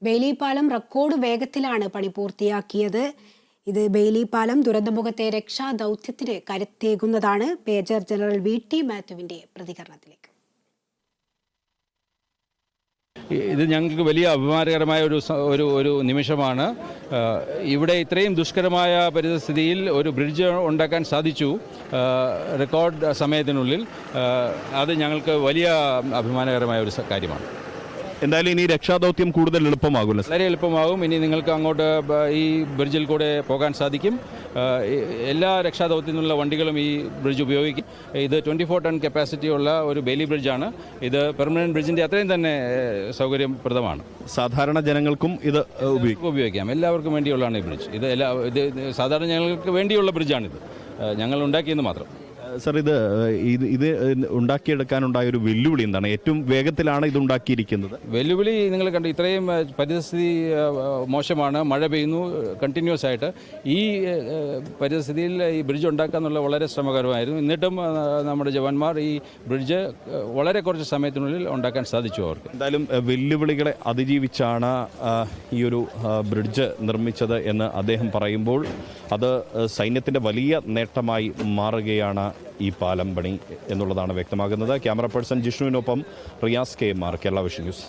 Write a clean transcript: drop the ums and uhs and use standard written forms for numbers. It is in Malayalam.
ബെയ്ലി പാലം റെക്കോർഡ് വേഗത്തിലാണ് പണി പൂർത്തിയാക്കിയത്. ഇത് ബെയ്ലി പാലം ദുരന്തമുഖത്തെ രക്ഷാദൗത്യത്തിന് കരുത്തേകുന്നതാണ്. മേജർ ജനറൽ VT മാത്യുവിന്റെ പ്രതികരണത്തിലേക്ക്. ഇത് ഞങ്ങൾക്ക് വലിയ അഭിമാനകരമായ ഒരു നിമിഷമാണ്. ഇവിടെ ഇത്രയും ദുഷ്കരമായ പരിസ്ഥിതിയിൽ ഒരു ബ്രിഡ്ജ് ഉണ്ടാക്കാൻ സാധിച്ചു റെക്കോർഡ് സമയത്തിനുള്ളിൽ. അത് ഞങ്ങൾക്ക് വലിയ അഭിമാനകരമായ ഒരു കാര്യമാണ്. എന്തായാലും ഇനി രക്ഷാദൗത്യം കൂടുതൽ എളുപ്പമാകുമല്ലോ. വളരെ എളുപ്പമാകും. ഇനി നിങ്ങൾക്ക് അങ്ങോട്ട് ഈ ബ്രിഡ്ജിൽ കൂടെ പോകാൻ സാധിക്കും. എല്ലാ രക്ഷാദൗത്യത്തിനുള്ള വണ്ടികളും ഈ ബ്രിഡ്ജ് ഉപയോഗിക്കും. ഇത് 24 ടൺ കപ്പാസിറ്റി ഉള്ള ഒരു ബെയ്ലി ബ്രിഡ്ജാണ്. ഇത് പെർമനന്റ് ബ്രിഡ്ജിൻ്റെ അത്രയും തന്നെ സൗകര്യപ്രദമാണ്. സാധാരണ ജനങ്ങൾക്കും ഇത് ഉപയോഗിക്കാം. എല്ലാവർക്കും വേണ്ടിയുള്ളതാണ് ഈ ബ്രിഡ്ജ്. ഇത് സാധാരണ ജനങ്ങൾക്ക് വേണ്ടിയുള്ള ബ്രിഡ്ജാണിത്. ഞങ്ങൾ ഉണ്ടാക്കിയെന്ന് മാത്രം. സർ, ഇത് ഉണ്ടാക്കിയെടുക്കാനുണ്ടായ ഒരു വെല്ലുവിളി എന്താണ്? ഏറ്റവും വേഗത്തിലാണ് ഇത് ഉണ്ടാക്കിയിരിക്കുന്നത്. വെല്ലുവിളി നിങ്ങൾ കണ്ടു. ഇത്രയും പരിസ്ഥിതി മോശമാണ്, മഴ പെയ്യുന്നു കണ്ടിന്യൂസ് ആയിട്ട്. ഈ പരിസ്ഥിതിയിൽ ഈ ബ്രിഡ്ജ് ഉണ്ടാക്കുക എന്നുള്ള വളരെ ശ്രമകരമായിരുന്നു. എന്നിട്ടും നമ്മുടെ ജവാന്മാർ ഈ ബ്രിഡ്ജ് വളരെ കുറച്ച് സമയത്തിനുള്ളിൽ ഉണ്ടാക്കാൻ സാധിച്ചു അവർക്ക്. എന്തായാലും വെല്ലുവിളികളെ അതിജീവിച്ചാണ് ഈ ഒരു ബ്രിഡ്ജ് നിർമ്മിച്ചത് എന്ന് അദ്ദേഹം പറയുമ്പോൾ അത് സൈന്യത്തിൻ്റെ വലിയ നേട്ടമായി മാറുകയാണ് ഈ പാലം പണി എന്നുള്ളതാണ് വ്യക്തമാകുന്നത്. ക്യാമറ പേഴ്സൺ ജിഷ്ണുവിനൊപ്പം Riyas KMR, Kerala vision news.